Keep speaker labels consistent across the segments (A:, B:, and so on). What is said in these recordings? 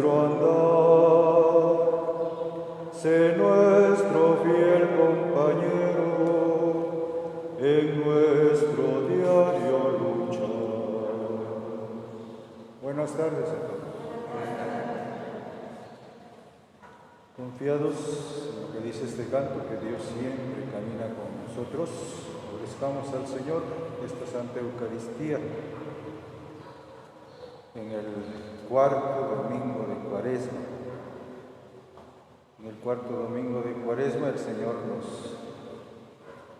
A: nuestro andar, sé nuestro fiel compañero en nuestro diario luchar. Buenas tardes a todos. Confiados en lo que dice este canto, que Dios siempre camina con nosotros, ofrezcamos al Señor esta Santa Eucaristía en el cuarto domingo de Cuaresma. En el cuarto domingo de Cuaresma el Señor nos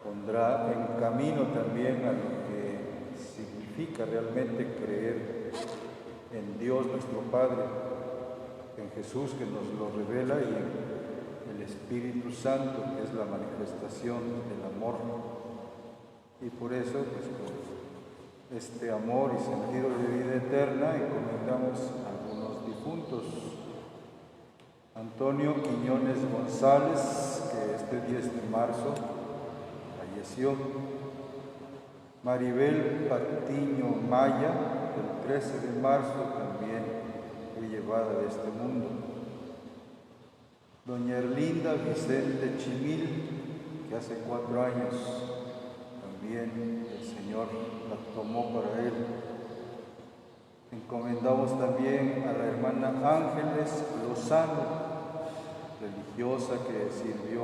A: pondrá en camino también a lo que significa realmente creer en Dios nuestro Padre, en Jesús que nos lo revela y en el Espíritu Santo que es la manifestación del amor. Y por eso, pues, con este amor y sentido de vida eterna, encomendamos a algunos difuntos. Antonio Quiñones González, que este 10 de marzo falleció. Maribel Patiño Maya, el 13 de marzo también fue llevada de este mundo. Doña Erlinda Vicente Chimil, que hace 4 años también el Señor la tomó para él. Encomendamos también a la hermana Ángeles Lozano, religiosa que sirvió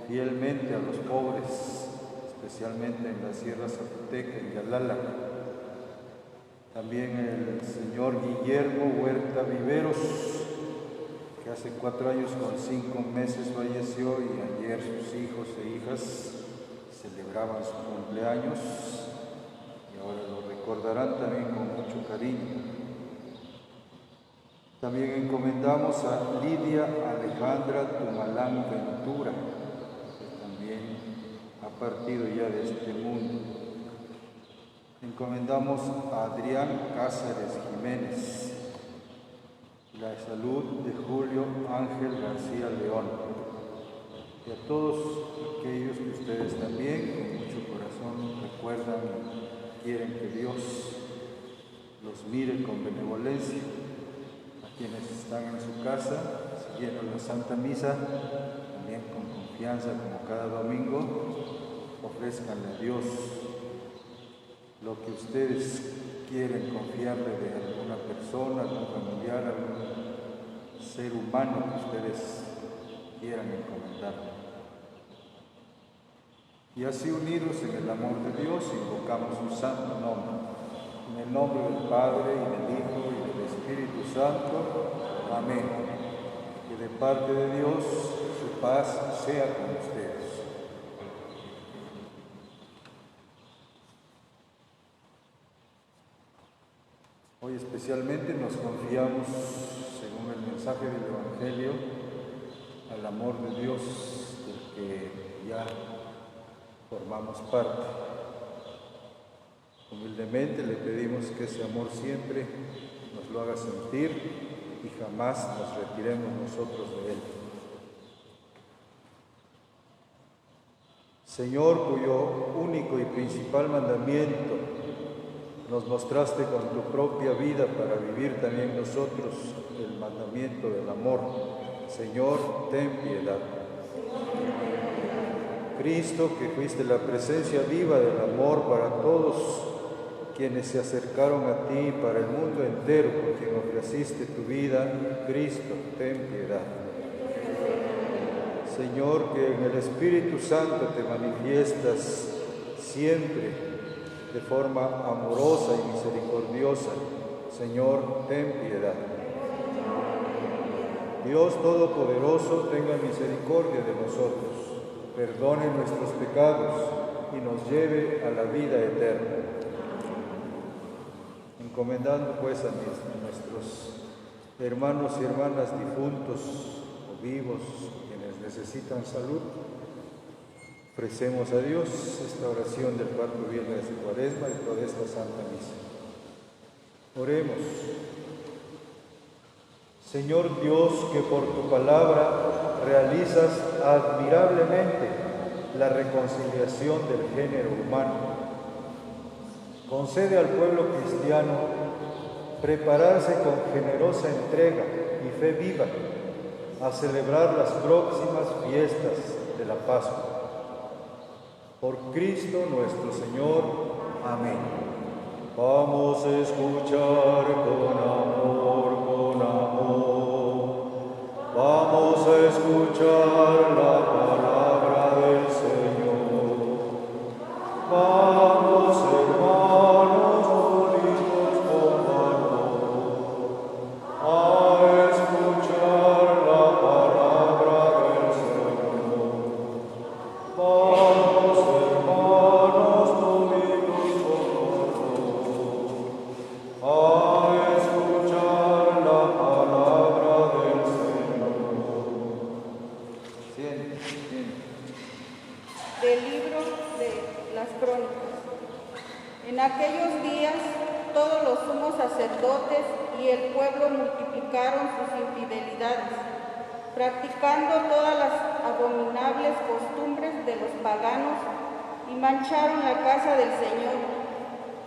A: fielmente a los pobres, especialmente en la Sierra Zapoteca, en Yalala. También el señor Guillermo Huerta Viveros, que hace 4 años con 5 meses falleció, y ayer sus hijos e hijas celebraban su cumpleaños y ahora lo recordarán también con mucho cariño. También encomendamos a Lidia Alejandra Tumalán Ventura, que también ha partido ya de este mundo. Encomendamos a Adrián Cáceres Jiménez, la salud de Julio Ángel García León, y a todos aquellos que ustedes también con mucho corazón recuerdan y quieren que Dios los mire con benevolencia. A quienes están en su casa siguiendo la Santa Misa, también con confianza como cada domingo, ofrezcanle a Dios lo que ustedes quieren confiarle de alguna persona, algún familiar, algún ser humano que ustedes quieran encomendarle. Y así unidos en el amor de Dios, invocamos su santo nombre. En el nombre del Padre, y del Hijo, y del Espíritu Santo. Amén. Que de parte de Dios su paz sea con ustedes. Hoy especialmente nos confiamos, según el mensaje del Evangelio, al amor de Dios del que ya formamos parte. Humildemente le pedimos que ese amor siempre nos lo haga sentir y jamás nos retiremos nosotros de él. Señor, cuyo único y principal mandamiento nos mostraste con tu propia vida para vivir también nosotros el mandamiento del amor. Señor, ten piedad. Cristo, que fuiste la presencia viva del amor para todos quienes se acercaron a ti, para el mundo entero, por quien ofreciste tu vida, Cristo, ten piedad. Señor, que en el Espíritu Santo te manifiestas siempre de forma amorosa y misericordiosa, Señor, ten piedad. Dios Todopoderoso, tenga misericordia de nosotros, perdone nuestros pecados y nos lleve a la vida eterna. Encomendando pues a nuestros hermanos y hermanas difuntos o vivos, quienes necesitan salud, ofrecemos a Dios esta oración del cuarto viernes de Cuaresma y toda esta Santa Misa. Oremos. Señor Dios, que por tu palabra realizas admirablemente la reconciliación del género humano, concede al pueblo cristiano prepararse con generosa entrega y fe viva a celebrar las próximas fiestas de la Pascua. Por Cristo nuestro Señor. Amén. Vamos a escuchar con amor, con amor. Vamos a escuchar la palabra del Señor. Vamos, hermanos, unidos con valor, a escuchar la palabra del Señor. Vamos, hermanos, unidos con valor, a escuchar la palabra del Señor. Bien.
B: Del libro de las Crónicas. En aquellos días todos los sumos sacerdotes y el pueblo multiplicaron sus infidelidades, practicando todas las abominables costumbres de los paganos, y mancharon la casa del Señor,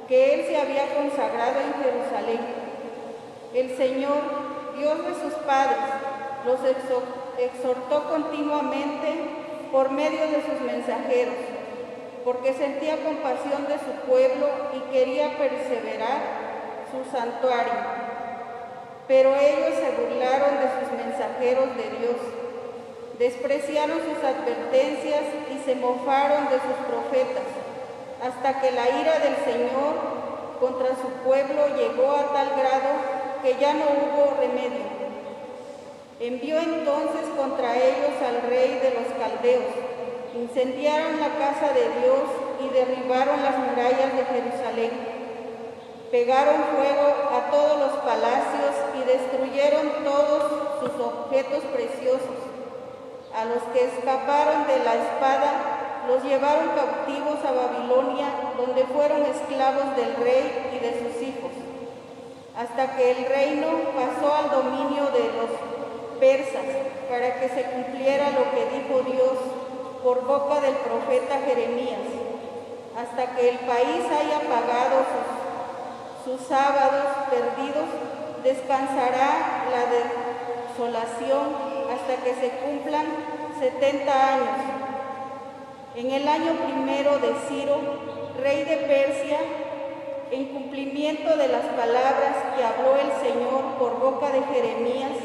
B: que él se había consagrado en Jerusalén. El Señor, Dios de sus padres, los exhortó continuamente por medio de sus mensajeros, porque sentía compasión de su pueblo y quería perseverar su santuario. Pero ellos se burlaron de sus mensajeros de Dios, despreciaron sus advertencias y se mofaron de sus profetas, hasta que la ira del Señor contra su pueblo llegó a tal grado que ya no hubo remedio. Envió entonces contra ellos al rey de los caldeos, incendiaron la casa de Dios y derribaron las murallas de Jerusalén. Pegaron fuego a todos los palacios y destruyeron todos sus objetos preciosos. A los que escaparon de la espada los llevaron cautivos a Babilonia, donde fueron esclavos del rey y de sus hijos, hasta que el reino pasó al dominio de los persas, para que se cumpliera lo que dijo Dios por boca del profeta Jeremías. Hasta que el país haya pagado sus sábados perdidos, descansará la desolación hasta que se cumplan 70 años. En el año primero de Ciro, rey de Persia, en cumplimiento de las palabras que habló el Señor por boca de Jeremías,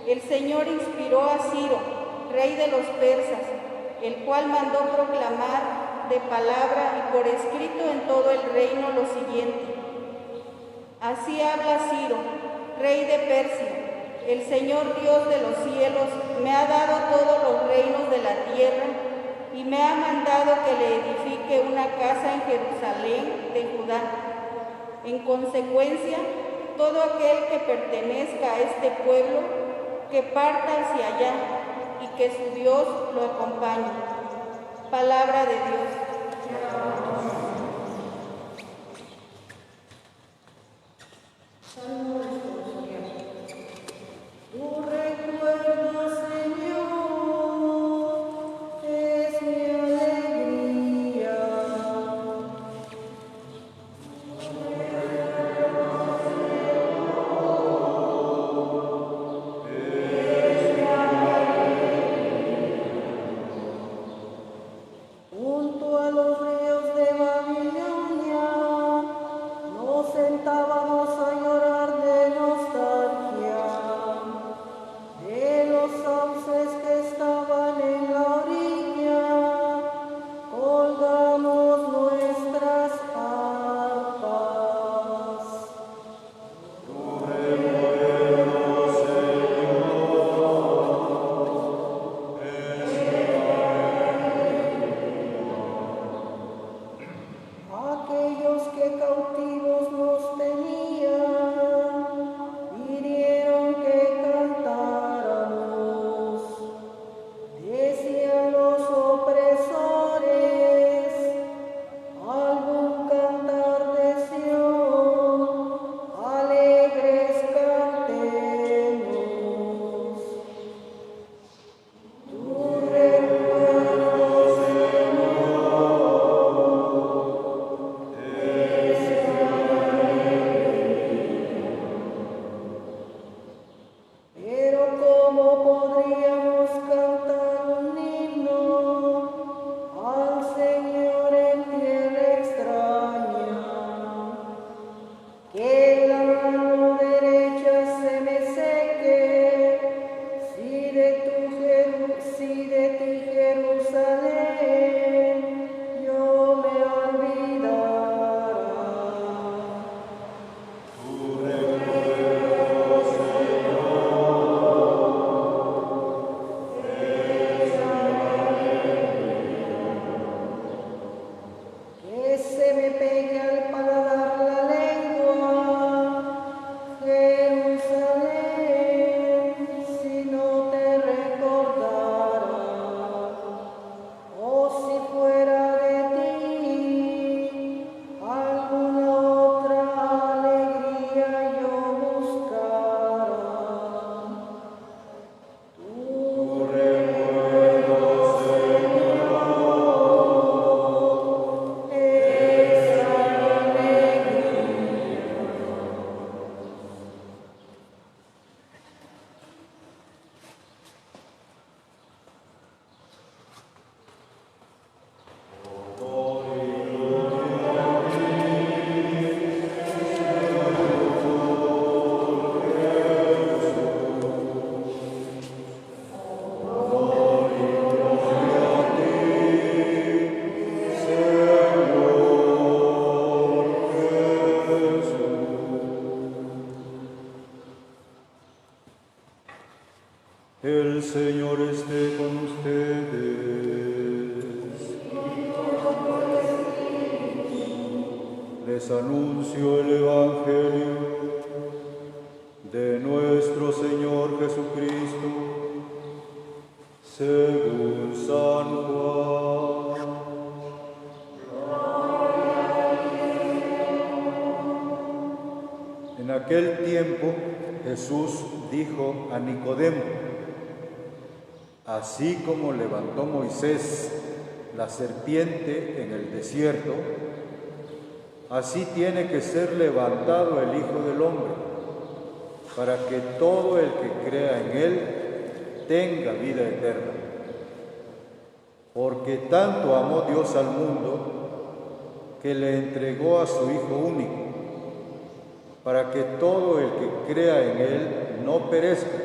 B: el Señor inspiró a Ciro, rey de los persas, el cual mandó proclamar de palabra y por escrito en todo el reino lo siguiente: Así habla Ciro, rey de Persia: el Señor Dios de los cielos me ha dado todos los reinos de la tierra y me ha mandado que le edifique una casa en Jerusalén de Judá. En consecuencia, todo aquel que pertenezca a este pueblo, que parta hacia allá y que su Dios lo acompañe. Palabra de Dios. Salmo responsorial. Tu recuerdo, Señor, es mi alegría. Junto a los ríos de Babilonia nos sentábamos a llorar de nostalgia de los sauces que estaban en la orilla. Colgamos nuestras arpas. Tu recuerdo, Señor, aquellos que cautivos nos tenían
A: El Señor esté con ustedes. Les anuncio el Evangelio de nuestro Señor Jesucristo según San Juan. En aquel tiempo Jesús dijo a Nicodemo: así como levantó Moisés la serpiente en el desierto, así tiene que ser levantado el Hijo del Hombre, para que todo el que crea en Él tenga vida eterna. Porque tanto amó Dios al mundo, que le entregó a su Hijo único, para que todo el que crea en Él no perezca,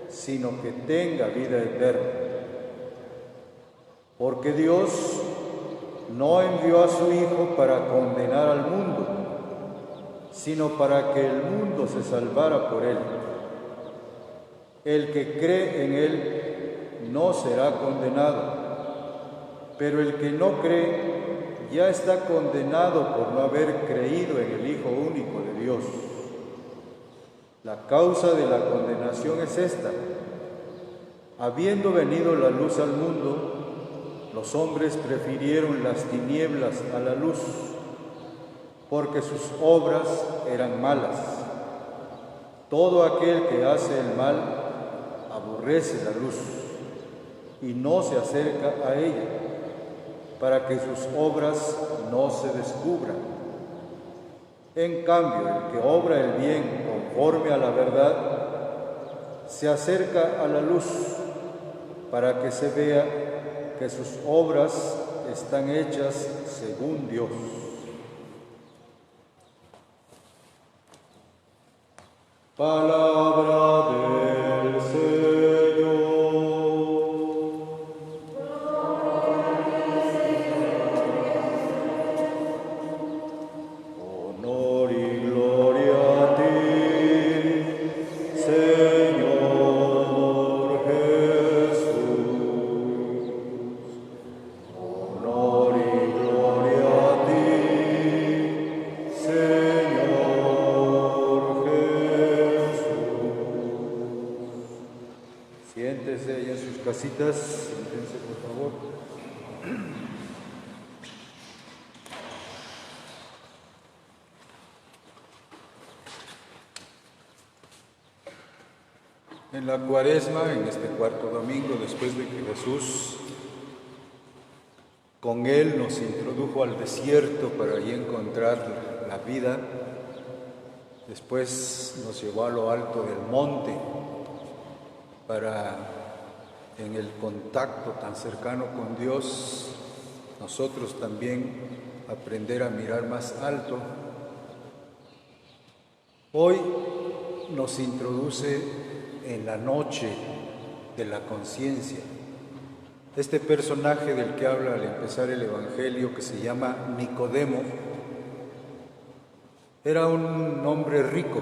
A: sino que tenga vida eterna. Porque Dios no envió a su Hijo para condenar al mundo, sino para que el mundo se salvara por Él. El que cree en Él no será condenado, pero el que no cree ya está condenado por no haber creído en el Hijo único de Dios. La causa de la condenación es esta: habiendo venido la luz al mundo, los hombres prefirieron las tinieblas a la luz, porque sus obras eran malas. Todo aquel que hace el mal aborrece la luz y no se acerca a ella, para que sus obras no se descubran. En cambio, el que obra el bien conforme a la verdad, se acerca a la luz, para que se vea que sus obras están hechas según Dios. Palabra del Señor. Honor y gloria a ti, Señor Jesús. Honor y gloria a ti, Señor Jesús. Siéntese ahí en sus casitas, siéntense por favor. En la Cuaresma, en este cuarto domingo, después de que Jesús con Él nos introdujo al desierto para allí encontrar la vida, después nos llevó a lo alto del monte para, en el contacto tan cercano con Dios, nosotros también aprender a mirar más alto. Hoy nos introduce en la noche de la conciencia. Este personaje del que habla al empezar el Evangelio, que se llama Nicodemo, era un hombre rico,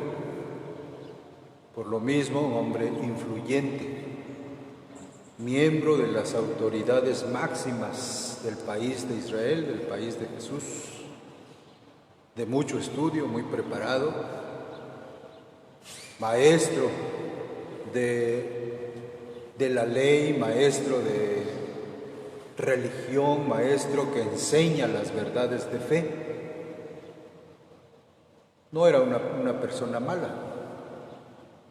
A: por lo mismo un hombre influyente, miembro de las autoridades máximas del país de Israel, del país de Jesús, de mucho estudio, muy preparado, maestro de la ley, maestro de religión, maestro que enseña las verdades de fe. No era una persona mala.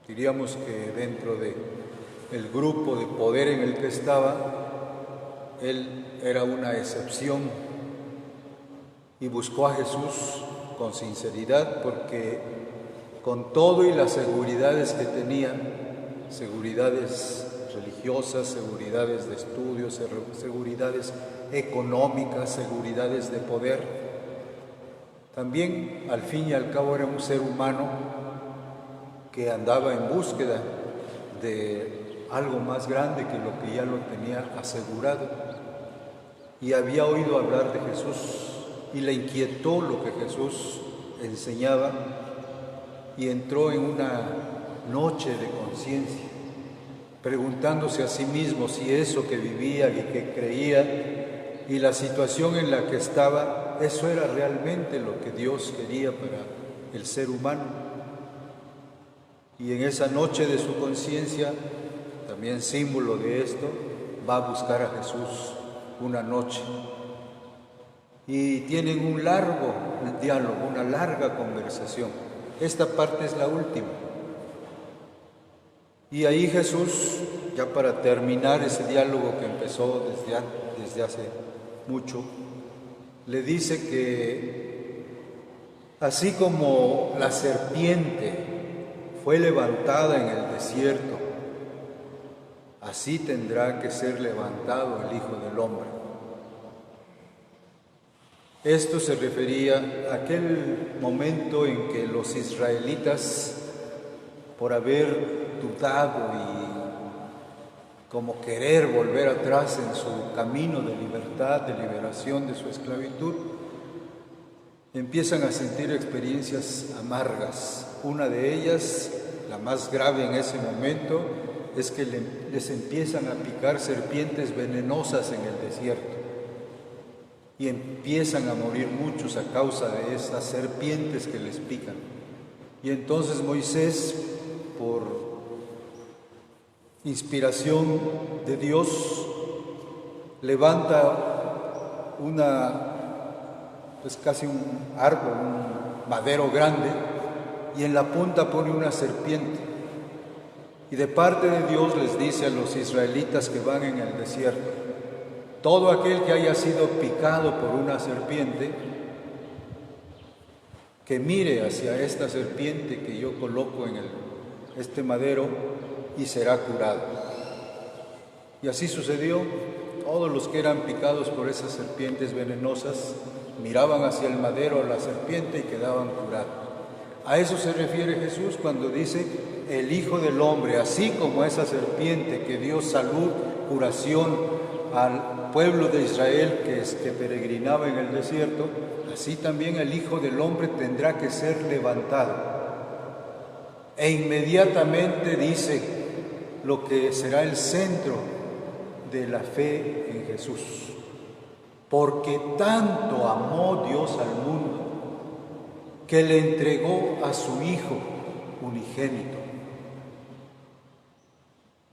A: Diríamos que dentro del grupo de poder en el que estaba, él era una excepción y buscó a Jesús con sinceridad, porque con todo y las seguridades que tenía, seguridades religiosas, seguridades de estudios, seguridades económicas, seguridades de poder, también al fin y al cabo era un ser humano que andaba en búsqueda de algo más grande que lo que ya lo tenía asegurado, y había oído hablar de Jesús y le inquietó lo que Jesús enseñaba, y entró en una noche de conciencia. preguntándose a sí mismo si eso que vivía y que creía y la situación en la que estaba, eso era realmente lo que Dios quería para el ser humano. Y en esa noche de su conciencia, también símbolo de esto, va a buscar a Jesús una noche. Y tienen un largo diálogo, una larga conversación. Esta parte es la última. Y ahí Jesús, ya para terminar ese diálogo que empezó desde hace mucho, le dice que así como la serpiente fue levantada en el desierto, así tendrá que ser levantado el Hijo del Hombre. Esto se refería a aquel momento en que los israelitas, por haber dudado y como querer volver atrás en su camino de libertad, de liberación de su esclavitud, empiezan a sentir experiencias amargas. Una de ellas, la más grave en ese momento, es que les empiezan a picar serpientes venenosas en el desierto y empiezan a morir muchos a causa de esas serpientes que les pican. Y entonces Moisés, por inspiración de Dios, levanta casi un árbol, un madero grande, y en la punta pone una serpiente. Y de parte de Dios les dice a los israelitas que van en el desierto: todo aquel que haya sido picado por una serpiente, que mire hacia esta serpiente que yo coloco en este madero y será curado. Y así sucedió. Todos los que eran picados por esas serpientes venenosas miraban hacia el madero a la serpiente y quedaban curados. A eso se refiere Jesús cuando dice: el Hijo del Hombre, así como esa serpiente que dio salud, curación al pueblo de Israel que peregrinaba en el desierto, así también el Hijo del Hombre tendrá que ser levantado. E inmediatamente dice lo que será el centro de la fe en Jesús. Porque tanto amó Dios al mundo, que le entregó a su Hijo unigénito,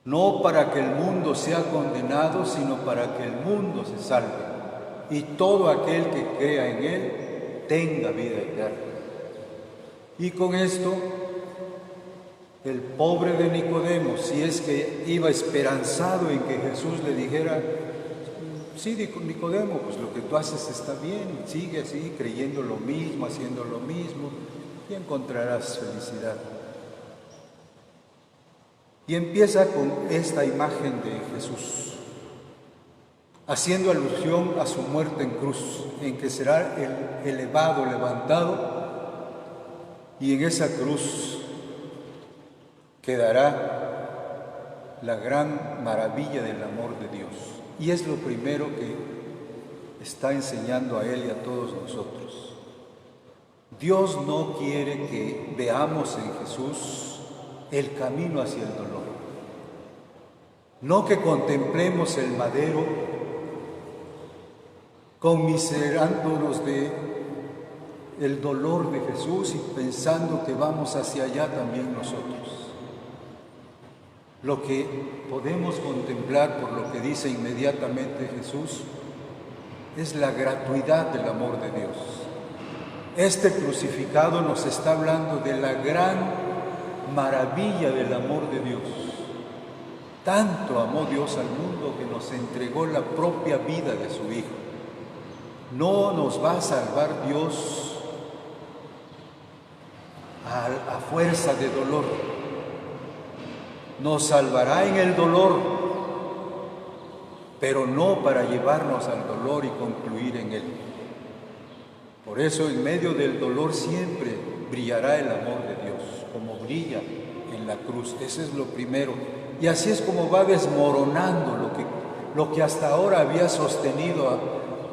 A: no para que el mundo sea condenado, sino para que el mundo se salve, y todo aquel que crea en Él tenga vida eterna. Y con esto, el pobre de Nicodemo, si es que iba esperanzado en que Jesús le dijera: sí, Nicodemo, pues lo que tú haces está bien, sigue así, creyendo lo mismo, haciendo lo mismo, y encontrarás felicidad. Y empieza con esta imagen de Jesús, haciendo alusión a su muerte en cruz, en que será elevado, levantado, y en esa cruz quedará la gran maravilla del amor de Dios. Y es lo primero que está enseñando a Él y a todos nosotros. Dios no quiere que veamos en Jesús el camino hacia el dolor. No que contemplemos el madero conmiserándonos del dolor de Jesús y pensando que vamos hacia allá también nosotros. Lo que podemos contemplar, por lo que dice inmediatamente Jesús, es la gratuidad del amor de Dios. Este crucificado nos está hablando de la gran maravilla del amor de Dios. Tanto amó Dios al mundo que nos entregó la propia vida de su Hijo. No nos va a salvar Dios a fuerza de dolor. Nos salvará en el dolor, pero no para llevarnos al dolor y concluir en él. Por eso en medio del dolor siempre brillará el amor de Dios, como brilla en la cruz. Ese es lo primero. Y así es como va desmoronando lo que hasta ahora había sostenido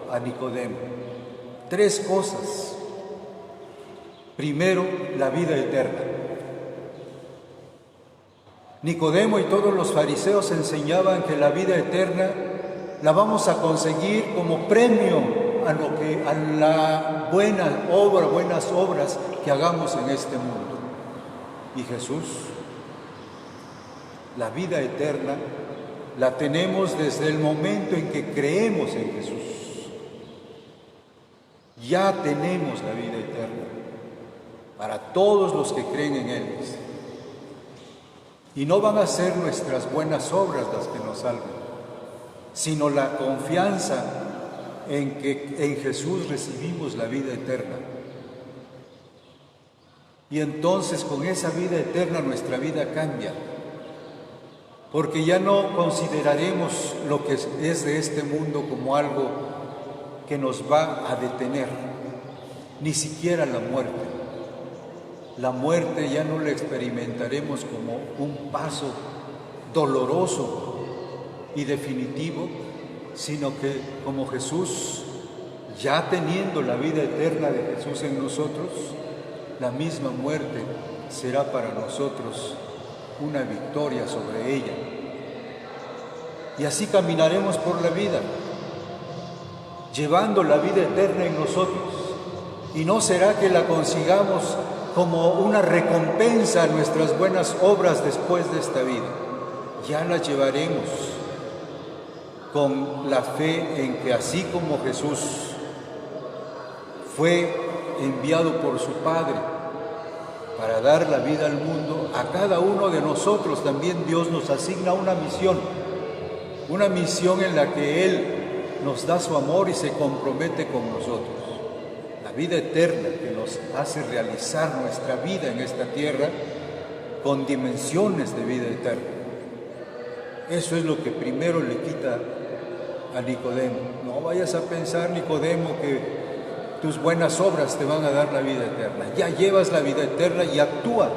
A: a Nicodemo. Tres cosas. Primero, la vida eterna.
C: Nicodemo y todos los fariseos enseñaban que la vida eterna la vamos a conseguir como premio a la buenas obras que hagamos en este mundo. Y Jesús, la vida eterna la tenemos desde el momento en que creemos en Jesús. Ya tenemos la vida eterna para todos los que creen en Él. Y no van a ser nuestras buenas obras las que nos salven, sino la confianza en que en Jesús recibimos la vida eterna. Y entonces con esa vida eterna nuestra vida cambia, porque ya no consideraremos lo que es de este mundo como algo que nos va a detener, ni siquiera la muerte. La muerte ya no la experimentaremos como un paso doloroso y definitivo, sino que como Jesús, ya teniendo la vida eterna de Jesús en nosotros, la misma muerte será para nosotros una victoria sobre ella. Y así caminaremos por la vida, llevando la vida eterna en nosotros. Y no será que la consigamos como una recompensa a nuestras buenas obras después de esta vida. Ya la llevaremos con la fe en que así como Jesús fue enviado por su Padre para dar la vida al mundo, a cada uno de nosotros también Dios nos asigna una misión en la que Él nos da su amor y se compromete con nosotros. La vida eterna que nos hace realizar nuestra vida en esta tierra con dimensiones de vida eterna. Eso es lo que primero le quita a Nicodemo. No vayas a pensar, Nicodemo, que tus buenas obras te van a dar la vida eterna. Ya llevas la vida eterna y actúa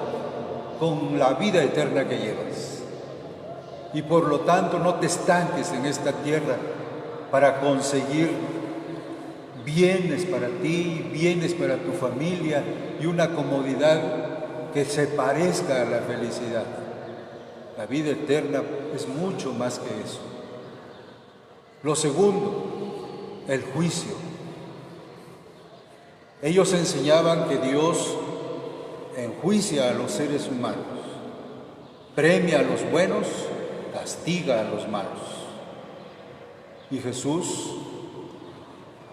C: con la vida eterna que llevas. Y por lo tanto no te estanques en esta tierra para conseguir bienes para ti, bienes para tu familia y una comodidad que se parezca a la felicidad. La vida eterna es mucho más que eso. Lo segundo, el juicio. Ellos enseñaban que Dios enjuicia a los seres humanos, premia a los buenos, castiga a los malos. Y Jesús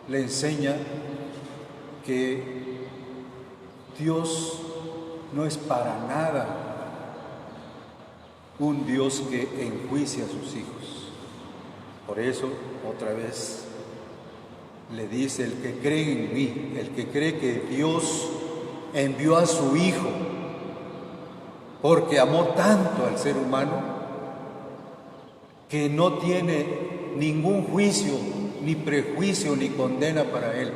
C: le enseña que Dios no es para nada un Dios que enjuicia a sus hijos. Por eso, otra vez, le dice: el que cree en mí, el que cree que Dios envió a su Hijo porque amó tanto al ser humano, que no tiene ningún juicio, ni prejuicio, ni condena para él.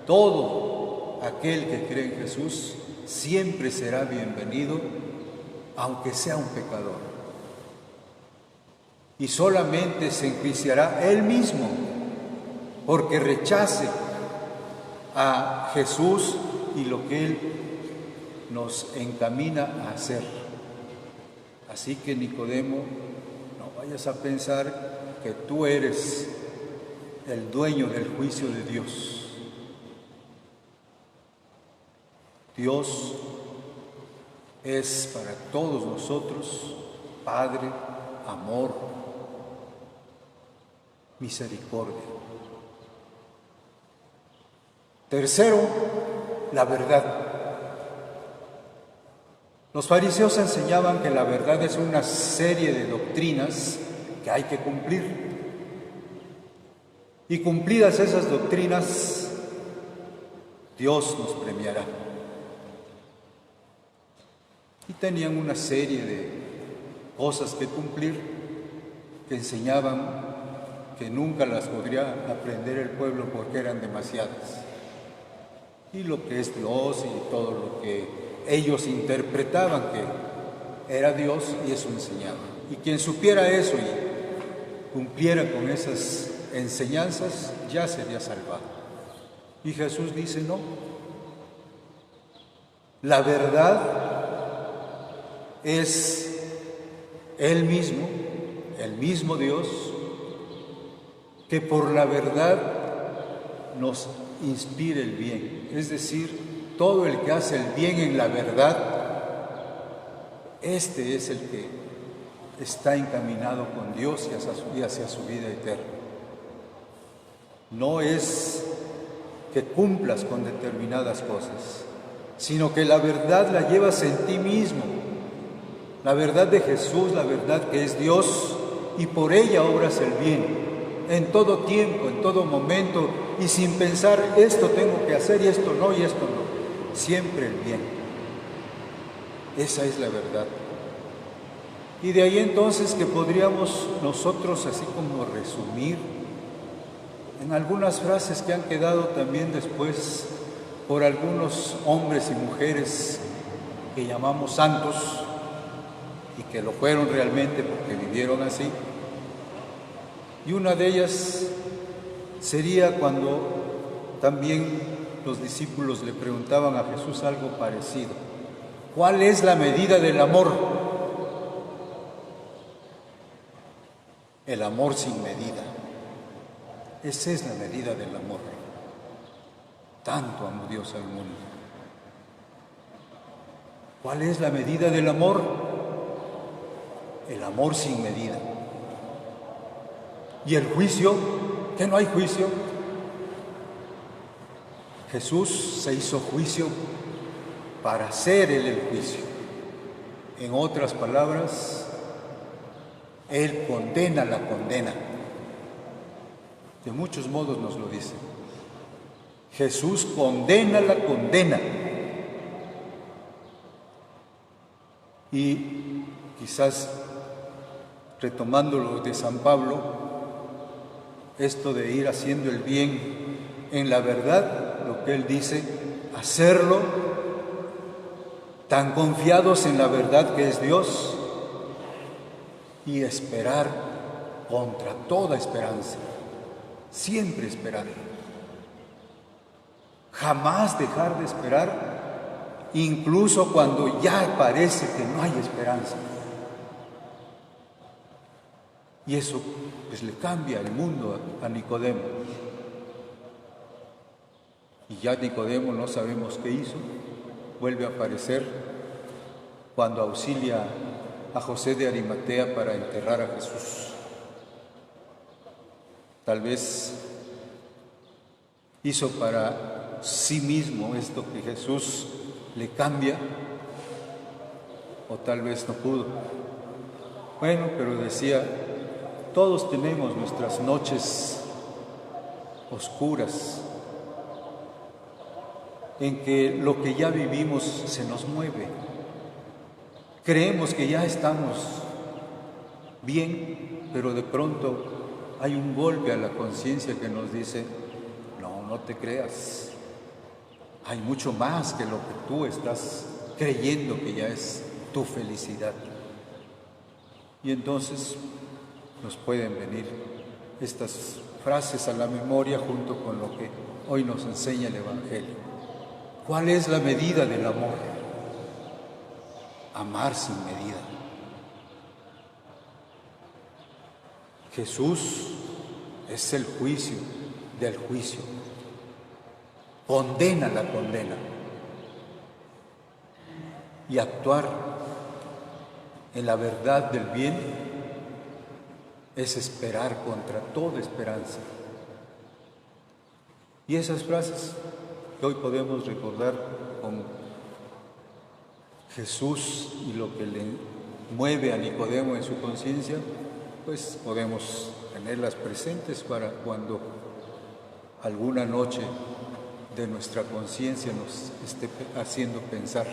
C: Todo aquel que cree en Jesús siempre será bienvenido, aunque sea un pecador. Y solamente se enjuiciará él mismo, porque rechace a Jesús y lo que Él nos encamina a hacer. Así que, Nicodemo, no vayas a pensar que tú eres el dueño del juicio de Dios. Dios es para todos nosotros Padre, amor, misericordia. Tercero, la verdad. Los fariseos enseñaban que la verdad es una serie de doctrinas que hay que cumplir. Y cumplidas esas doctrinas, Dios nos premiará. Y tenían una serie de cosas que cumplir que enseñaban que nunca las podría aprender el pueblo porque eran demasiadas. Y lo que es Dios y todo lo que ellos interpretaban que era Dios, y eso enseñaban. Y quien supiera eso y cumpliera con esas enseñanzas, ya sería salvado. Y Jesús dice: no. La verdad es Él mismo, el mismo Dios, que por la verdad nos inspire el bien. Es decir, todo el que hace el bien en la verdad, este es el que está encaminado con Dios y hacia su vida eterna. No es que cumplas con determinadas cosas, sino que la verdad la llevas en ti mismo. La verdad de Jesús, la verdad que es Dios, y por ella obras el bien, en todo tiempo, en todo momento, y sin pensar, esto tengo que hacer y esto no, siempre el bien. Esa es la verdad. Y de ahí entonces que podríamos nosotros así como resumir en algunas frases que han quedado también después por algunos hombres y mujeres que llamamos santos, y que lo fueron realmente porque vivieron así. Y una de ellas sería cuando también los discípulos le preguntaban a Jesús algo parecido: ¿cuál es la medida del amor? El amor sin medida. Esa es la medida del amor. Tanto amó Dios al mundo. ¿Cuál es la medida del amor? El amor sin medida. ¿Y el juicio? ¿Que no hay juicio? Jesús se hizo juicio para hacer Él el juicio. En otras palabras, Él condena la condena. De muchos modos nos lo dice. Jesús condena la condena. Y quizás retomando lo de San Pablo, esto de ir haciendo el bien en la verdad, lo que él dice, hacerlo tan confiados en la verdad que es Dios, y esperar contra toda esperanza, siempre esperar, jamás dejar de esperar, incluso cuando ya parece que no hay esperanza. Y eso pues le cambia el mundo a Nicodemo. Y ya Nicodemo no sabemos qué hizo, vuelve a aparecer cuando auxilia a José de Arimatea para enterrar a Jesús. Tal vez hizo para sí mismo esto que Jesús le cambia, o tal vez no pudo. Bueno, pero decía, todos tenemos nuestras noches oscuras en que lo que ya vivimos se nos mueve. Creemos que ya estamos bien, pero de pronto hay un golpe a la conciencia que nos dice, no te creas. Hay mucho más que lo que tú estás creyendo que ya es tu felicidad. Y entonces nos pueden venir estas frases a la memoria junto con lo que hoy nos enseña el Evangelio. ¿Cuál es la medida del amor? Amar sin medida. Jesús es el juicio del juicio. Condena la condena. Y actuar en la verdad del bien es esperar contra toda esperanza. Y esas frases que hoy podemos recordar con Jesús y lo que le mueve a Nicodemo en su conciencia, pues podemos tenerlas presentes para cuando alguna noche de nuestra conciencia nos esté haciendo pensar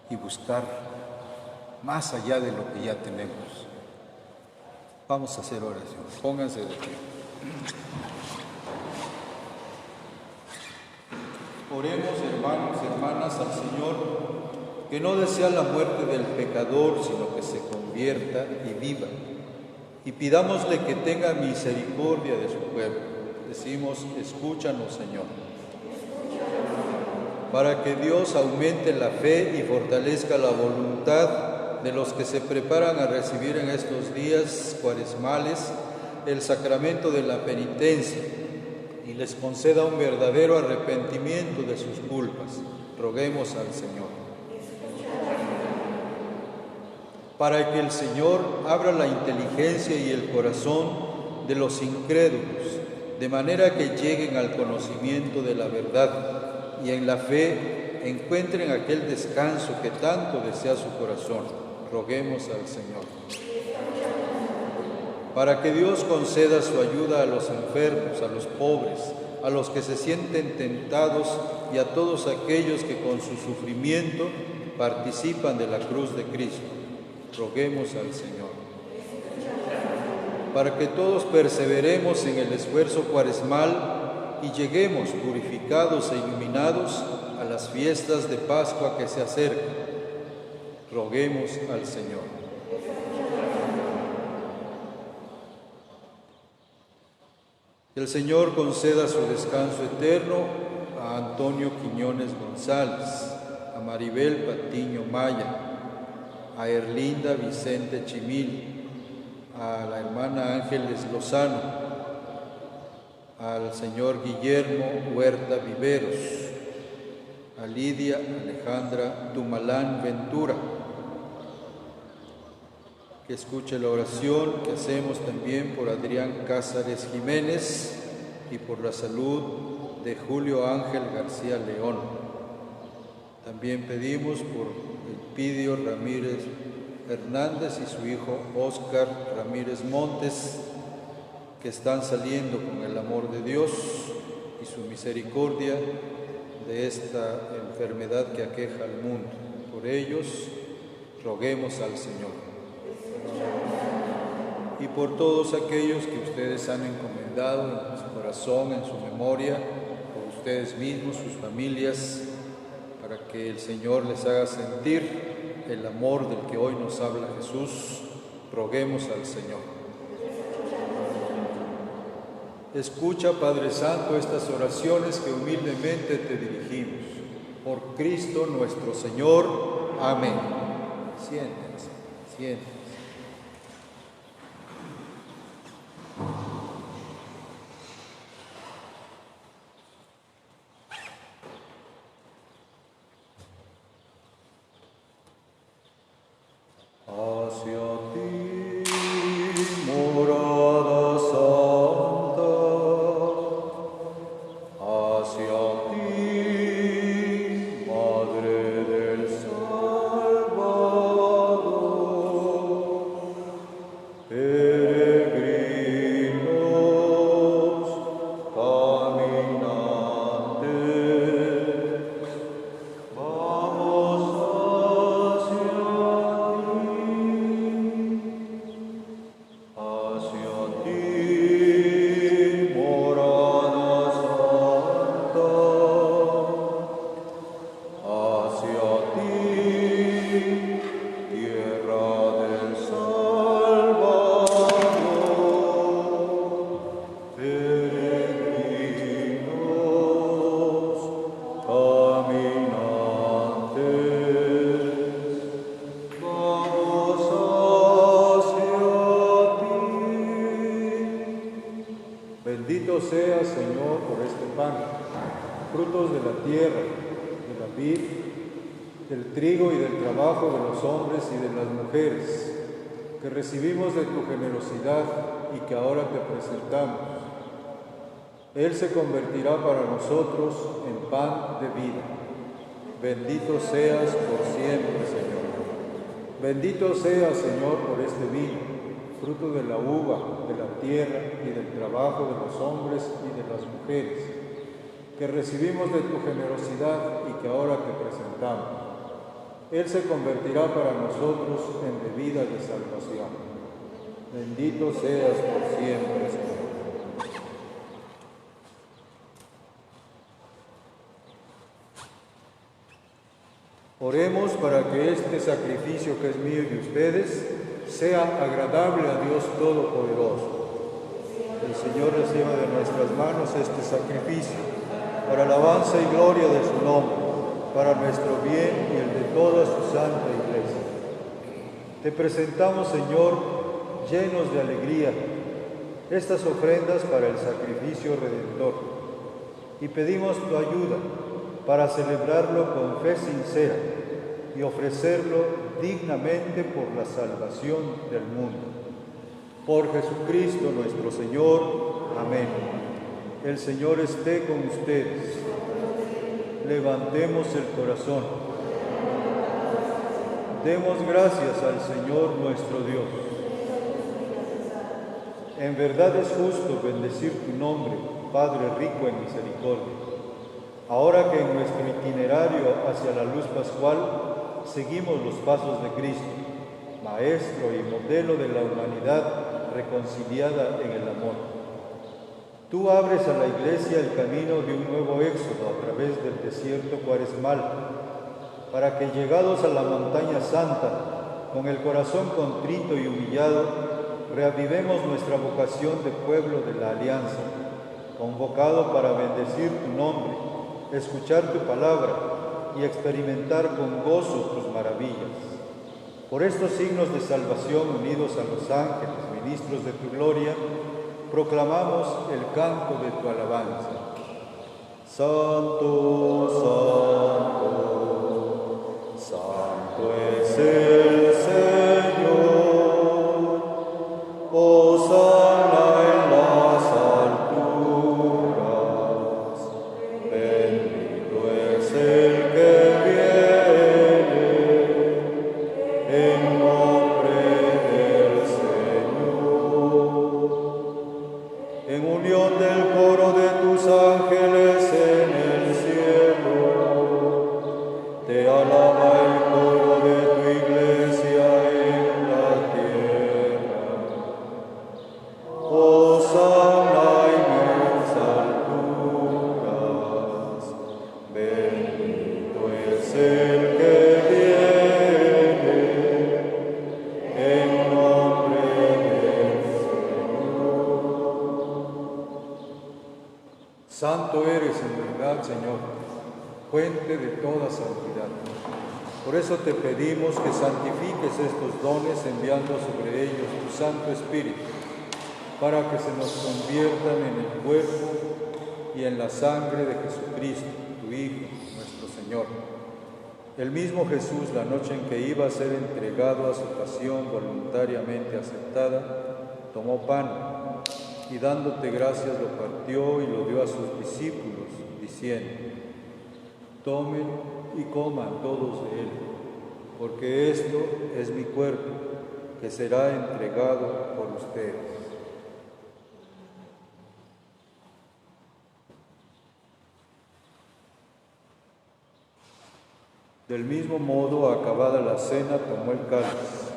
C: y buscar más allá de lo que ya tenemos. Vamos a hacer oración. Pónganse de pie. Oremos, hermanos y hermanas, al Señor, que no desea la muerte del pecador, sino que se convierta y viva. Y pidámosle que tenga misericordia de su pueblo. Decimos, escúchanos, Señor. Para que Dios aumente la fe y fortalezca la voluntad de los que se preparan a recibir en estos días cuaresmales el sacramento de la penitencia y les conceda un verdadero arrepentimiento de sus culpas. Roguemos al Señor. Para que el Señor abra la inteligencia y el corazón de los incrédulos, de manera que lleguen al conocimiento de la verdad y en la fe encuentren aquel descanso que tanto desea su corazón. Roguemos al Señor. Para que Dios conceda su ayuda a los enfermos, a los pobres, a los que se sienten tentados y a todos aquellos que con su sufrimiento participan de la cruz de Cristo. Roguemos al Señor. Para que todos perseveremos en el esfuerzo cuaresmal y lleguemos purificados e iluminados a las fiestas de Pascua que se acercan. Roguemos al Señor. Que el Señor conceda su descanso eterno a Antonio Quiñones González, a Maribel Patiño Maya, a Erlinda Vicente Chimil, a la hermana Ángeles Lozano, al señor Guillermo Huerta Viveros, a Lidia Alejandra Tumalán Ventura. Que escuche la oración que hacemos también por Adrián Cázares Jiménez y por la salud de Julio Ángel García León. También pedimos por Elpidio Ramírez Hernández y su hijo Óscar Ramírez Montes, que están saliendo con el amor de Dios y su misericordia de esta enfermedad que aqueja al mundo. Por ellos, roguemos al Señor. Y por todos aquellos que ustedes han encomendado en su corazón, en su memoria, por ustedes mismos, sus familias, para que el Señor les haga sentir el amor del que hoy nos habla Jesús, roguemos al Señor. Escucha, Padre Santo, estas oraciones que humildemente te dirigimos. Por Cristo nuestro Señor. Amén. Siéntense, siéntense. Hacia ti, morada santa, hacia ti, Madre del Salvador, peregrinos, caminantes, vamos hacia ti, morada santa, hacia ti, tierra del Salvador, peregrinos, caminantes, vamos hacia ti. Bendito seas, Señor, por este pan, frutos de la tierra, de la vid, del trigo y del trabajo de los hombres y de las mujeres, que recibimos de tu generosidad y que ahora te presentamos. Él se convertirá para nosotros en pan de vida. Bendito seas por siempre, Señor. Bendito seas, Señor, por este vino, fruto de la uva, de la tierra y del trabajo de los hombres y de las mujeres, que recibimos de tu generosidad y que ahora te presentamos. Él se convertirá para nosotros en bebida de salvación. Bendito seas por siempre, Señor. Oremos para que este sacrificio que es mío y de ustedes sea agradable a Dios Todopoderoso. El Señor reciba de nuestras manos este sacrificio para alabanza y gloria de su nombre, para nuestro bien y el de toda su santa Iglesia.
A: Te presentamos, Señor, llenos de alegría, estas ofrendas para el sacrificio redentor y pedimos tu ayuda para celebrarlo con fe sincera y ofrecerlo dignamente por la salvación del mundo. Por Jesucristo nuestro Señor. Amén. El Señor esté con ustedes. Levantemos el corazón. Demos gracias al Señor nuestro Dios. En verdad es justo bendecir tu nombre, Padre rico en misericordia. Ahora que en nuestro itinerario hacia la luz pascual seguimos los pasos de Cristo, Maestro y modelo de la humanidad reconciliada en el amor. Tú abres a la Iglesia el camino de un nuevo éxodo a través del desierto cuaresmal, para que llegados a la montaña santa, con el corazón contrito y humillado, reavivemos nuestra vocación de pueblo de la alianza, convocado para bendecir tu nombre, escuchar tu palabra y experimentar con gozo tus maravillas. Por estos signos de salvación unidos a los ángeles, ministros de tu gloria, proclamamos el canto de tu alabanza. Santo, santo, santo es el Señor. Hosana en las alturas. Bendito es el que viene en nombre del Señor. En unión del coro de tus ángeles en el cielo, te alaba el coro de tu iglesia en la tierra. Hosana en las alturas, bendito es el que viene en nombre del Señor. Santo eres en verdad, Señor, fuente de toda santidad. Por eso te pedimos que santifiques estos dones enviando sobre ellos tu Santo Espíritu, para que se nos conviertan en el cuerpo y en la sangre de Jesucristo, tu Hijo, nuestro Señor. El mismo Jesús, la noche en que iba a ser entregado a su pasión voluntariamente aceptada, tomó pan y dándote gracias lo partió y lo dio a sus discípulos, diciendo: tomen y coman todos de él, porque esto es mi cuerpo, que será entregado por ustedes. Del mismo modo, acabada la cena, tomó el cáliz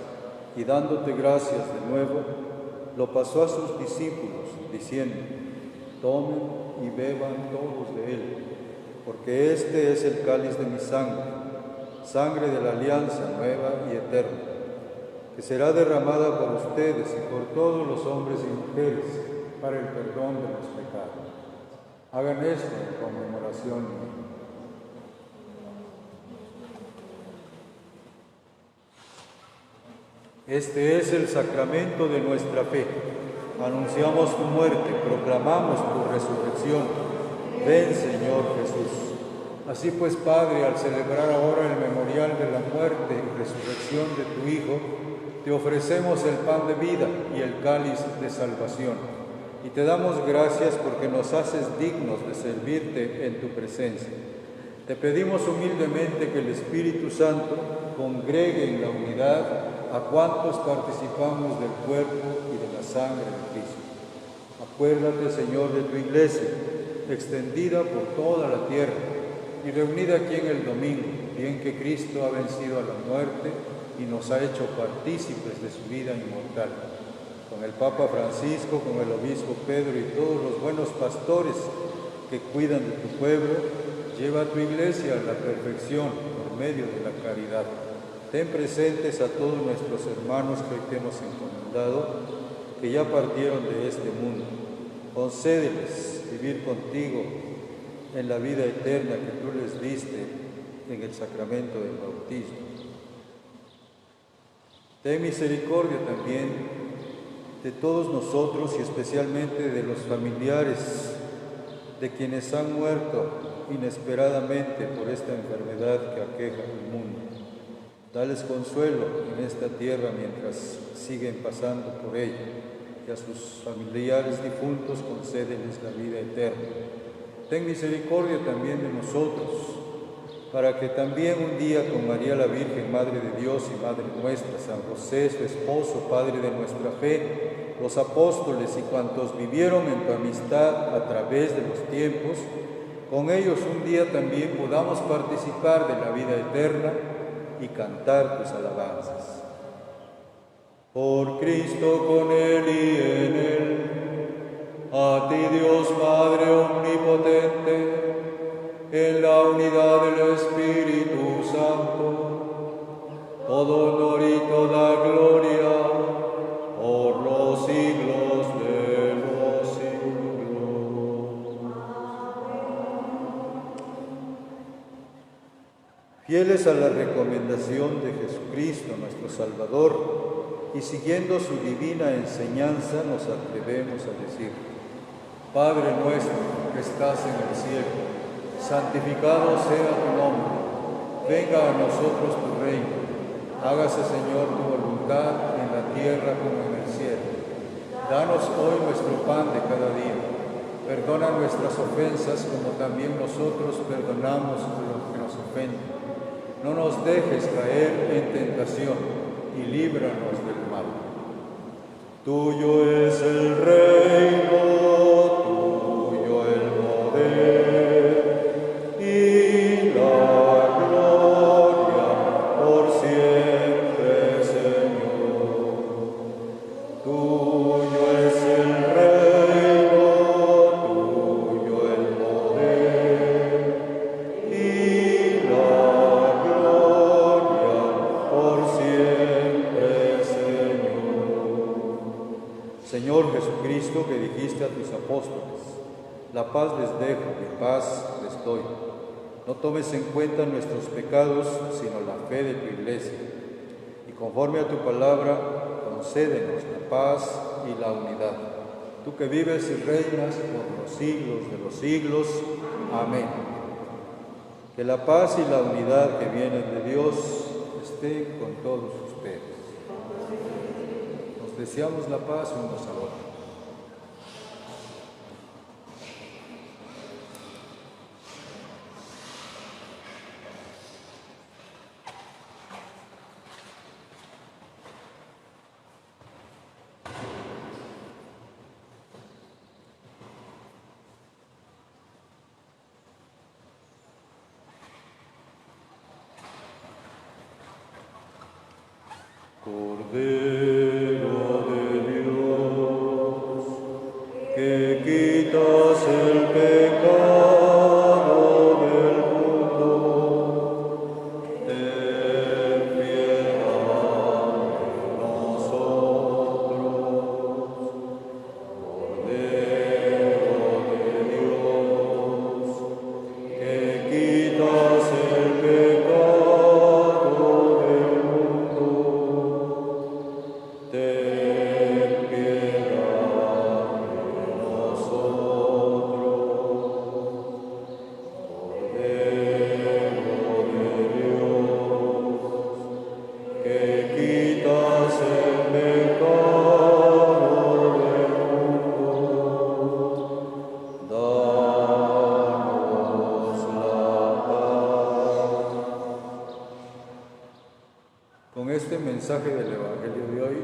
A: y dándote gracias de nuevo, lo pasó a sus discípulos, diciendo: tomen y beban todos de él, porque este es el cáliz de mi sangre, sangre de la alianza nueva y eterna, que será derramada por ustedes y por todos los hombres y mujeres para el perdón de los pecados. Hagan esto en conmemoración mía. Este es el sacramento de nuestra fe. Anunciamos tu muerte, proclamamos tu resurrección. Ven, Señor Jesús. Así pues, Padre, al celebrar ahora el memorial de la muerte y resurrección de tu Hijo, te ofrecemos el pan de vida y el cáliz de salvación. Y te damos gracias porque nos haces dignos de servirte en tu presencia. Te pedimos humildemente que el Espíritu Santo congregue en la unidad a cuantos participamos del cuerpo y de la sangre de Cristo. Acuérdate, Señor, de tu iglesia, extendida por toda la tierra y reunida aquí en el domingo, bien que Cristo ha vencido a la muerte y nos ha hecho partícipes de su vida inmortal. Con el Papa Francisco, con el Obispo Pedro y todos los buenos pastores que cuidan de tu pueblo, lleva a tu iglesia a la perfección por medio de la caridad. Ten presentes a todos nuestros hermanos que hoy te hemos encomendado, que ya partieron de este mundo. Concédeles vivir contigo en la vida eterna que tú les diste en el sacramento del bautismo. Ten misericordia también de todos nosotros y especialmente de los familiares de quienes han muerto inesperadamente por esta enfermedad que aqueja el mundo. Dales consuelo en esta tierra mientras siguen pasando por ella, y a sus familiares difuntos concédeles la vida eterna. Ten misericordia también de nosotros, para que también un día con María la Virgen, Madre de Dios y Madre nuestra, San José, su esposo, Padre de nuestra fe, los apóstoles y cuantos vivieron en tu amistad a través de los tiempos, con ellos un día también podamos participar de la vida eterna y cantar tus alabanzas. Por Cristo, con Él y en Él, a ti Dios Padre omnipotente, en la unidad del Espíritu Santo, todo honor y toda gloria por los siglos de los siglos. Fieles a la recomendación de Jesucristo, nuestro Salvador, y siguiendo su divina enseñanza, nos atrevemos a decir: Padre nuestro que estás en el cielo, santificado sea tu nombre, venga a nosotros tu reino, hágase Señor tu voluntad en la tierra como en el cielo. Danos hoy nuestro pan de cada día, perdona nuestras ofensas como también nosotros perdonamos a los que nos ofenden. No nos dejes caer en tentación y líbranos del mal. Tuyo es el reino, tuyo el poder y la gloria por siempre, Señor. Tuyo es el reino, tuyo el poder y la gloria por siempre, Señor. Señor Jesucristo, que dijiste a tus apóstoles: la paz les dejo, mi paz les doy. No tomes en cuenta nuestros pecados, sino la fe de tu Iglesia. Y conforme a tu palabra, concédenos la paz y la unidad. Tú que vives y reinas por los siglos de los siglos. Amén. Que la paz y la unidad que vienen de Dios estén con todos ustedes. Nos deseamos la paz unos a otros. Cordero de Dios, que quitas el pecado del mundo, ten piedad de nosotros. Cordero de Dios, que quitas el pecado del mundo, ten piedad de nosotros. Cordero de Dios, que quitas el pecado del mundo, danos la paz. Con este mensaje del Evangelio de hoy,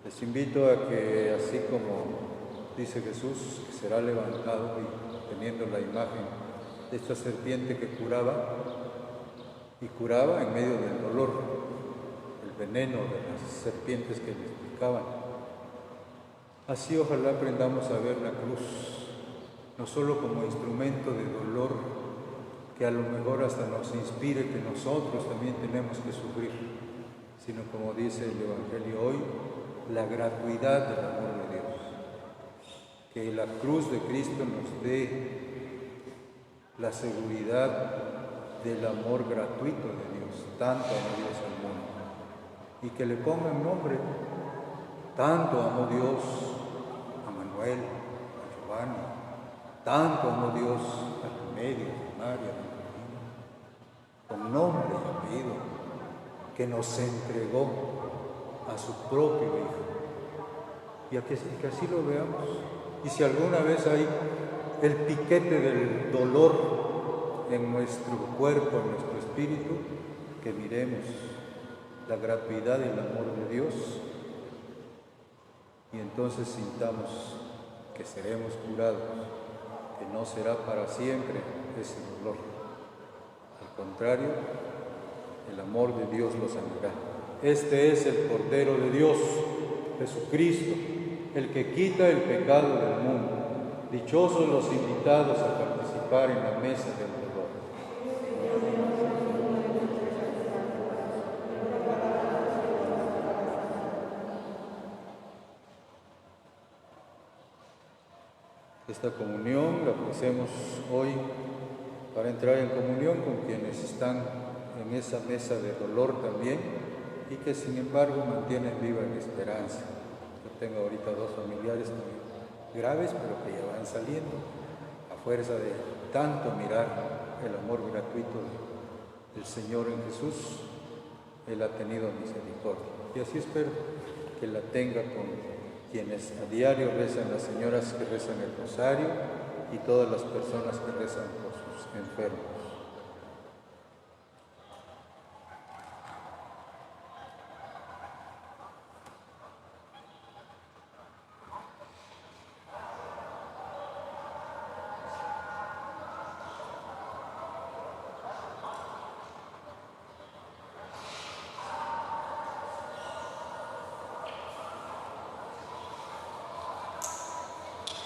A: les invito a que, así como dice Jesús, que será levantado y teniendo la imagen de esta serpiente que curaba en medio del dolor, el veneno de las serpientes que les picaban. Así ojalá aprendamos a ver la cruz, no solo como instrumento de dolor, que a lo mejor hasta nos inspire que nosotros también tenemos que sufrir, sino como dice el Evangelio hoy, la gratuidad del amor de Dios. Que la cruz de Cristo nos dé la seguridad del amor gratuito de Dios, tanto a Dios al mundo.
C: y que le pongan nombre. Tanto amó Dios a Manuel, a Giovanni, tanto amó Dios a Remedio, a María, a con nombre y apellido, que nos entregó a su propio Hijo. Y que así lo veamos. Y si alguna vez hay el piquete del dolor en nuestro cuerpo, en nuestro espíritu, que miremos la gratuidad y el amor de Dios, y entonces sintamos que seremos curados, que no será para siempre ese dolor. Al contrario, el amor de Dios lo sanará. Este es el Cordero de Dios, Jesucristo, el que quita el pecado del mundo. Dichosos los invitados a participar en la mesa del dolor. Esta comunión la ofrecemos hoy para entrar en comunión con quienes están en esa mesa de dolor también y que sin embargo mantienen viva la esperanza. Yo tengo ahorita 2 familiares muy graves, pero que ya van saliendo a fuerza de tanto mirar el amor gratuito del Señor en Jesús. Él ha tenido misericordia y así espero que la tenga con quienes a diario rezan, las señoras que rezan el rosario y todas las personas que rezan por sus enfermos.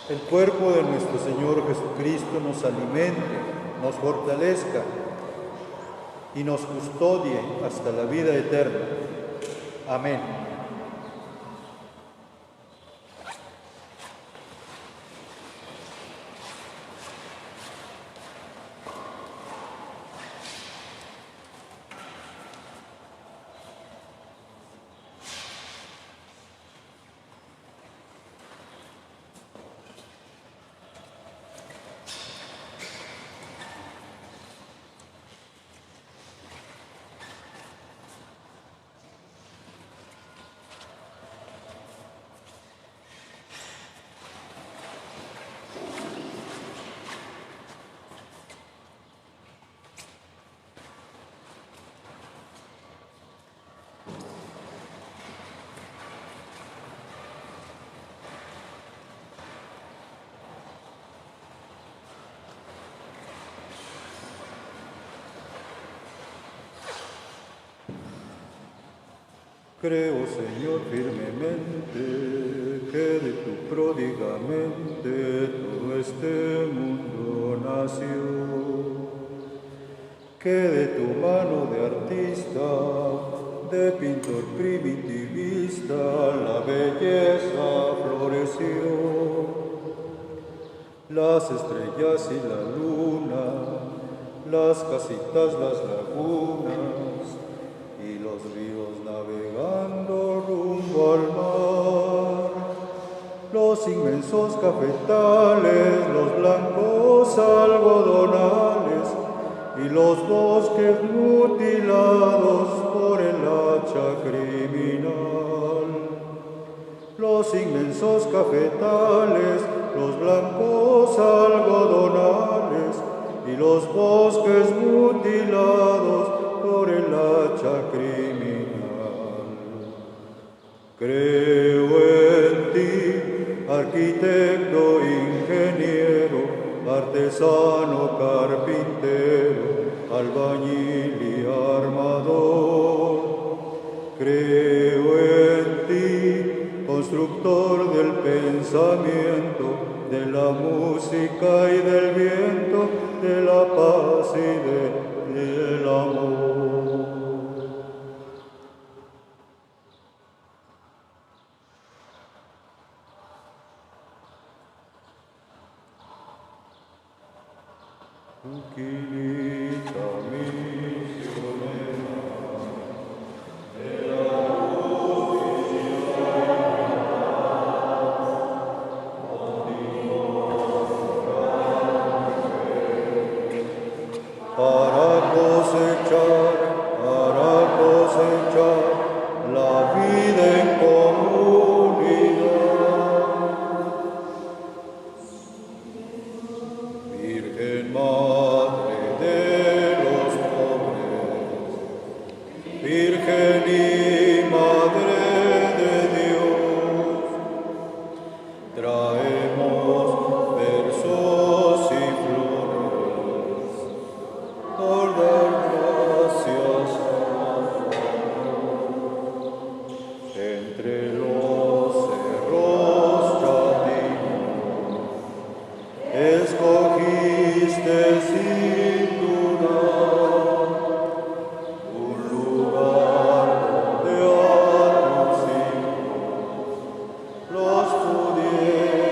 C: El cuerpo de nuestro Señor Jesucristo nos alimente, nos fortalezca y nos custodie hasta la vida eterna. Amén. Creo, Señor, firmemente que de tu pródigamente todo este mundo nació, que de tu mano de artista, de pintor primitivista, la belleza floreció. Las estrellas y la luna, las casitas, las lagunas, y los ríos navegando rumbo al mar, los inmensos cafetales, los blancos algodonales y los bosques mutilados por el hacha criminal. Los inmensos cafetales, los blancos algodonales y los bosques mutilados por el hacha criminal. Creo en ti, arquitecto, ingeniero, artesano, carpintero, albañil y armador. Creo en ti, constructor del pensamiento, de la música y del viento, de la paz y del amor. Uquilita misionera, Virgen y Madre de Dios, traemos versos y flores por dar gracias a Dios. Entre los cerros llaninos escogiste sin dudar un lugar donde a tus hijos los pudieras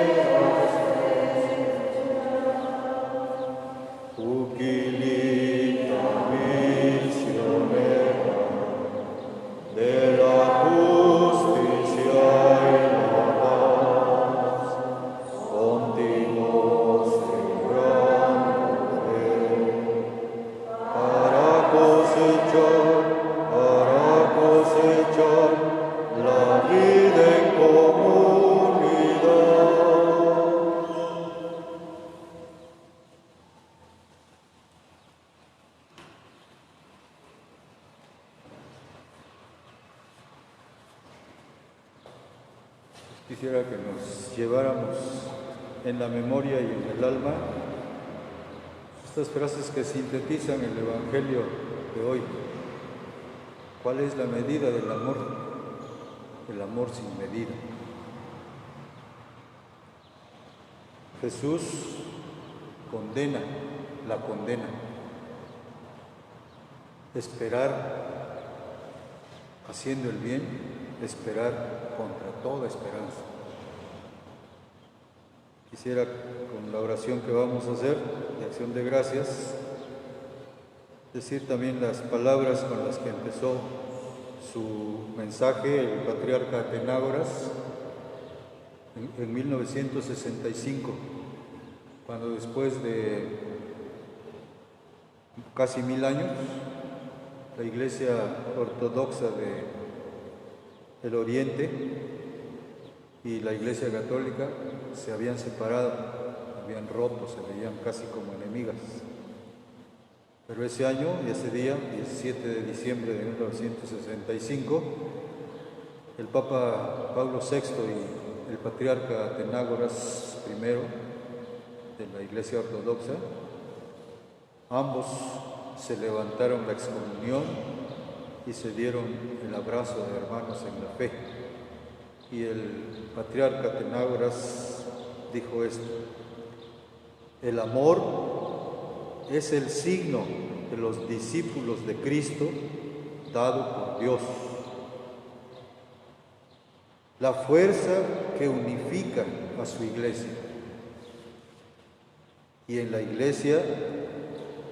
C: Uquilita misionera de la justicia y la paz, contigo sembrando fe, para cosechar la vida en comunidad. Quisiera que nos lleváramos en la memoria y en el alma estas frases que sintetizan el Evangelio de hoy. ¿Cuál es la medida del amor? El amor sin medida. Jesús condena la condena. Esperar, haciendo el bien, esperar contra toda esperanza. Quisiera, con la oración que vamos a hacer, de acción de gracias, decir también las palabras con las que empezó su mensaje el patriarca Atenágoras en 1965, cuando después de casi 1000 años, la Iglesia Ortodoxa del Oriente y la Iglesia Católica se habían separado, habían roto, se veían casi como enemigas. Pero ese año y ese día, 17 de diciembre de 1965, el Papa Pablo VI y el patriarca Atenágoras I de la Iglesia Ortodoxa, ambos se levantaron la excomunión y se dieron el abrazo de hermanos en la fe. Y el patriarca Atenágoras dijo esto: el amor es el signo de los discípulos de Cristo dado por Dios, la fuerza que unifica a su Iglesia, y en la Iglesia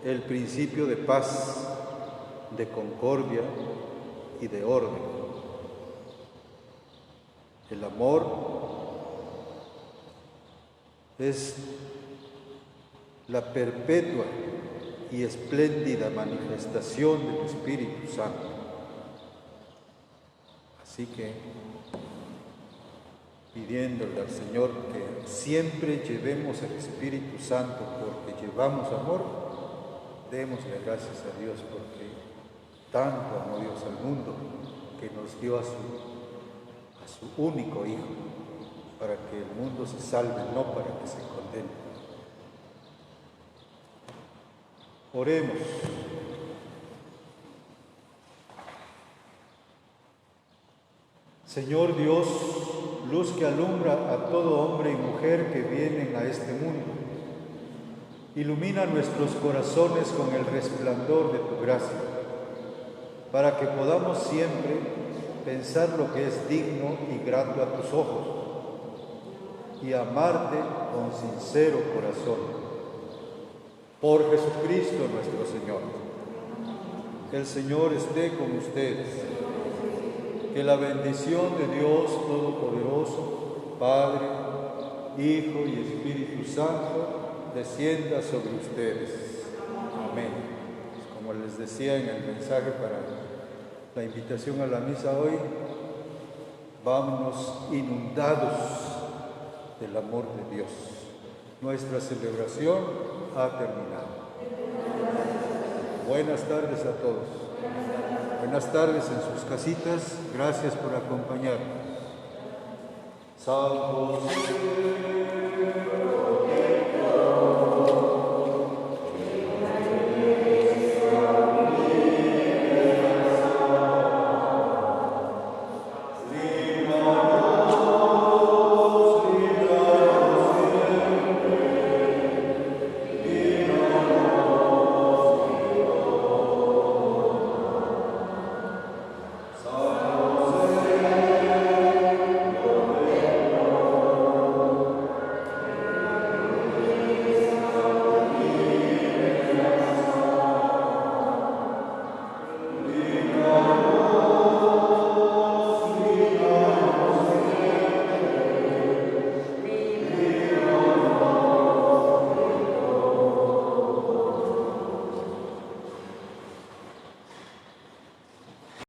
C: el principio de paz, de concordia y de orden. El amor es la perpetua y espléndida manifestación del Espíritu Santo. Así que, pidiéndole al Señor que siempre llevemos el Espíritu Santo porque llevamos amor, démosle gracias a Dios porque tanto amó Dios al mundo que nos dio a su único Hijo, para que el mundo se salve, no para que se condene. Oremos. Señor Dios, luz que alumbra a todo hombre y mujer que vienen a este mundo, ilumina nuestros corazones con el resplandor de tu gracia, para que podamos siempre pensar lo que es digno y grato a tus ojos y amarte con sincero corazón. Por Jesucristo nuestro Señor. El Señor esté con ustedes. Que la bendición de Dios Todopoderoso, Padre, Hijo y Espíritu Santo, descienda sobre ustedes. Amén. Como les decía en el mensaje para la invitación a la misa hoy, vámonos inundados del amor de Dios. Nuestra celebración ha terminado. Buenas tardes a todos. Buenas tardes en sus casitas. Gracias por acompañarnos. San José.